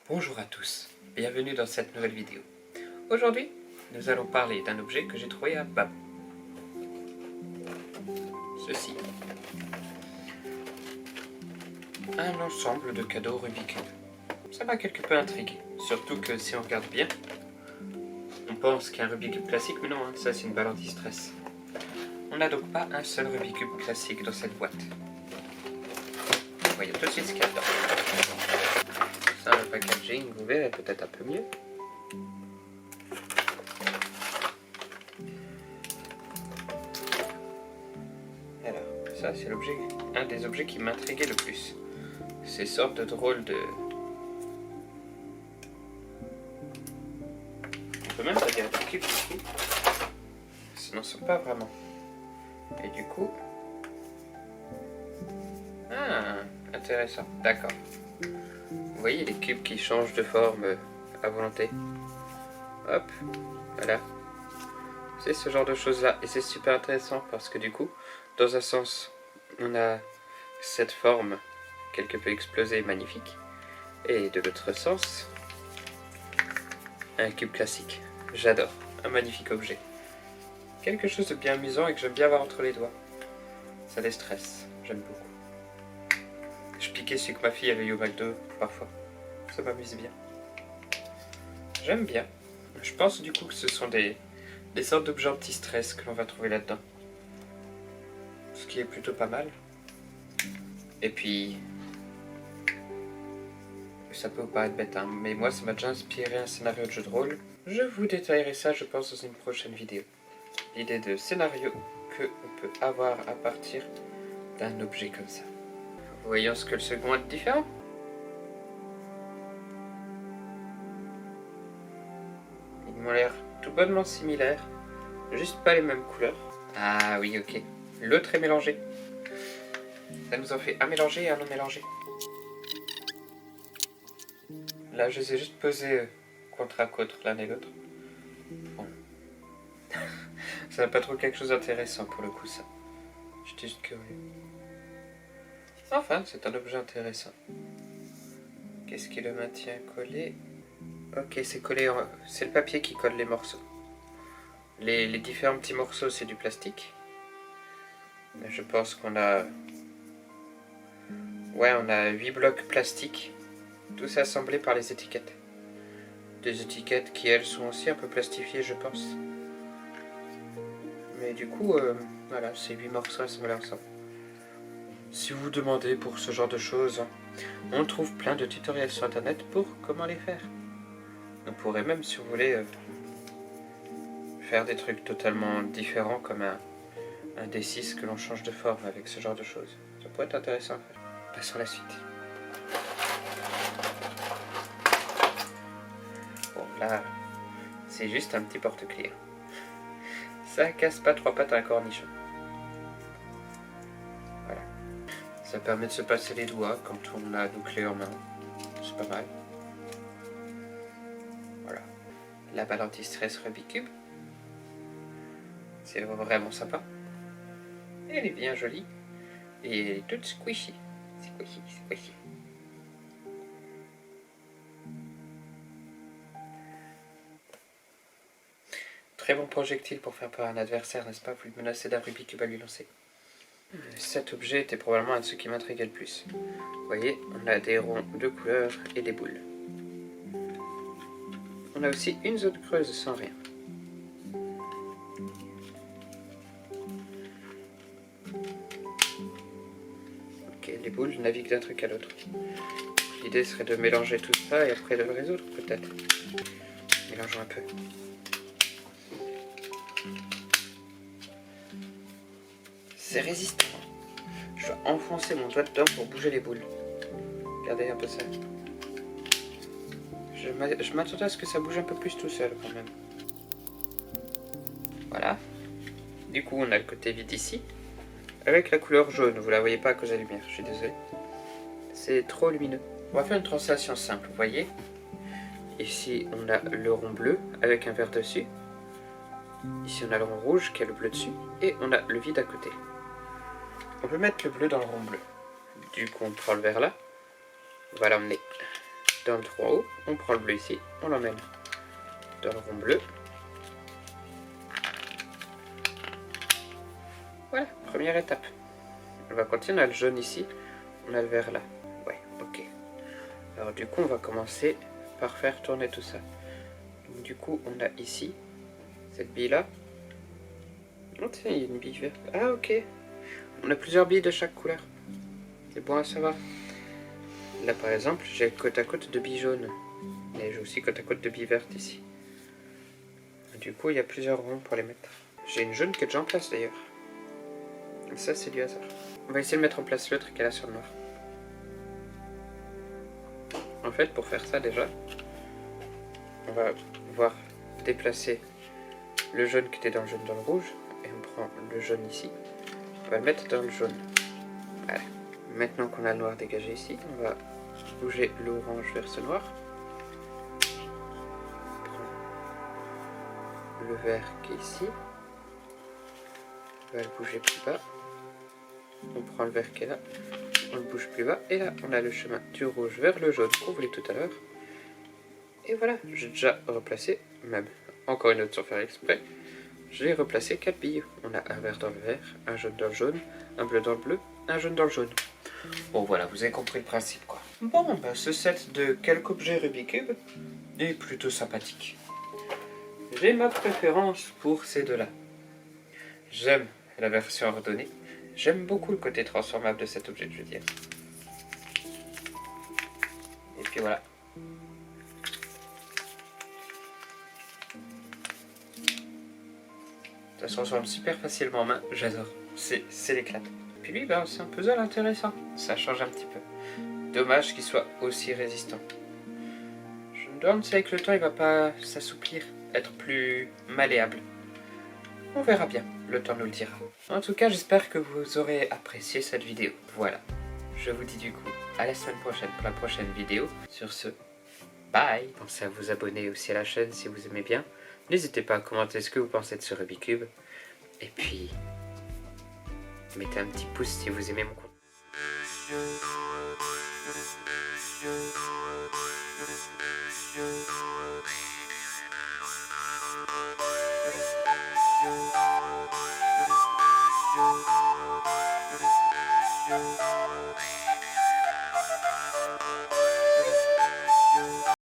Bonjour à tous, bienvenue dans cette nouvelle vidéo. Aujourd'hui, nous allons parler d'un objet que j'ai trouvé à Bab. Ceci. Un ensemble de cadeaux Rubik's Cube. Ça m'a quelque peu intrigué, surtout que si on regarde bien, on pense qu'un Rubik's Cube classique, mais non, ça c'est une balle anti-stress. On n'a donc pas un seul Rubik's Cube classique dans cette boîte. Voyons tout de suite ce qu'il y a dedans. Ça, le packaging, vous verrez peut-être un peu mieux. Alors, ça c'est l'objet, un des objets qui m'intriguait le plus. Ces sortes de drôles de... On peut même pas dire des cubes ici. Ce n'en sont pas vraiment. Et du coup... Ah, intéressant, d'accord. Vous voyez les cubes qui changent de forme à volonté. Hop, voilà. C'est ce genre de choses là. Et c'est super intéressant parce que du coup, dans un sens, on a cette forme quelque peu explosée et magnifique. Et de l'autre sens, un cube classique. J'adore. Un magnifique objet. Quelque chose de bien amusant et que j'aime bien avoir entre les doigts. Ça déstresse. J'aime beaucoup. Je piquais celui que ma fille avait eu au McDo parfois. Ça m'amuse bien. J'aime bien. Je pense du coup que ce sont des sortes d'objets anti-stress que l'on va trouver là-dedans. Ce qui est plutôt pas mal. Et puis... ça peut vous paraître bête, hein, mais moi ça m'a déjà inspiré un scénario de jeu de rôle. Je vous détaillerai ça, je pense, dans une prochaine vidéo. L'idée de scénario qu'on peut avoir à partir d'un objet comme ça. Voyons ce que le second est différent. Ils m'ont l'air tout bonnement similaires, juste pas les mêmes couleurs. Ah oui, ok. L'autre est mélangé. Ça nous en fait un mélangé et un non mélangé. Là, je les ai juste posés contre à côte l'un et l'autre. Bon. Ça n'a pas trop quelque chose d'intéressant pour le coup, ça. J'étais juste curieux. Enfin, c'est un objet intéressant. Qu'est-ce qui le maintient collé? Ok, c'est collé, c'est le papier qui colle les morceaux. Les différents petits morceaux, c'est du plastique. Je pense qu'on a... Ouais, on a 8 blocs plastiques, tous assemblés par les étiquettes. Des étiquettes qui, elles, sont aussi un peu plastifiées, je pense. Mais du coup, voilà, ces 8 morceaux assemblés ensemble. Si vous vous demandez pour ce genre de choses, on trouve plein de tutoriels sur internet pour comment les faire. On pourrait même, si vous voulez, faire des trucs totalement différents comme un D6 que l'on change de forme avec ce genre de choses. Ça pourrait être intéressant à faire. Passons à la suite. Bon, là, c'est juste un petit porte-clés. Ça casse pas 3 pattes à un cornichon. Voilà. Ça permet de se passer les doigts quand on a nos clés en main. C'est pas mal. Voilà. La balle anti-stress Rubik's Cube. C'est vraiment sympa. Elle est bien jolie. Et elle est toute squishy. Squishy, squishy. Très bon projectile pour faire peur à un adversaire, n'est-ce pas? Vous lui menacez d'un Rubik's Cube à lui lancer. Cet objet était probablement un de ceux qui m'intriguait le plus. Vous voyez, on a des ronds de couleur et des boules. On a aussi une zone creuse sans rien. Ok, les boules naviguent d'un truc à l'autre. L'idée serait de mélanger tout ça et après de le résoudre peut-être. Mélangeons un peu. C'est résistant. Je dois enfoncer mon doigt dedans pour bouger les boules. Regardez un peu ça. Je m'attendais à ce que ça bouge un peu plus tout seul quand même. Voilà. Du coup, on a le côté vide ici. Avec la couleur jaune. Vous la voyez pas à cause de la lumière, je suis désolé. C'est trop lumineux. On va faire une translation simple, vous voyez. Ici, on a le rond bleu avec un vert dessus. Ici, on a le rond rouge qui a le bleu dessus. Et on a le vide à côté. On peut mettre le bleu dans le rond bleu. Du coup, on prend le vert là. On va l'emmener dans le trou en haut, on prend le bleu ici, on l'emmène dans le rond bleu. Voilà, première étape. On va continuer, on a le jaune ici, on a le vert là. Ouais, ok. Alors du coup, on va commencer par faire tourner tout ça. Donc, du coup, on a ici cette bille là. Oh tiens, il y a une bille verte. Ah ok. On a plusieurs billes de chaque couleur. C'est bon à savoir. Là par exemple, j'ai côte à côte de billes jaunes. Et j'ai aussi côte à côte de billes vertes ici. Du coup, il y a plusieurs ronds pour les mettre. J'ai une jaune qui est déjà en place d'ailleurs. Ça, c'est du hasard. On va essayer de mettre en place l'autre qui est là sur le noir. En fait, pour faire ça déjà, on va pouvoir déplacer le jaune qui était dans le jaune dans le rouge. Et on prend le jaune ici. On va le mettre dans le jaune. Voilà. Maintenant qu'on a le noir dégagé ici, on va bouger l'orange vers ce noir. On prend le vert qui est ici. On va le bouger plus bas. On prend le vert qui est là. On le bouge plus bas. Et là, on a le chemin du rouge vers le jaune qu'on voulait tout à l'heure. Et voilà, j'ai déjà replacé, même encore une autre sans faire exprès. J'ai replacé 4 billes. On a un vert dans le vert, un jaune dans le jaune, un bleu dans le bleu, un jaune dans le jaune. Bon voilà, vous avez compris le principe quoi. Bon, bah, ce set de quelques objets Rubik's Cube est plutôt sympathique. J'ai ma préférence pour ces deux-là. J'aime la version ordonnée. J'aime beaucoup le côté transformable de cet objet, je veux dire. Et puis voilà. Ça se transforme super facilement en main, j'adore. C'est l'éclat. Puis lui, bah, c'est un puzzle intéressant. Ça change un petit peu. Dommage qu'il soit aussi résistant. Je me demande si avec le temps il va pas s'assouplir, être plus malléable. On verra bien, le temps nous le dira. En tout cas, j'espère que vous aurez apprécié cette vidéo. Voilà. Je vous dis du coup à la semaine prochaine pour la prochaine vidéo. Sur ce, bye. Pensez à vous abonner aussi à la chaîne si vous aimez bien. N'hésitez pas à commenter ce que vous pensez de ce Rubik's Cube. Et puis, mettez un petit pouce si vous aimez mon contenu.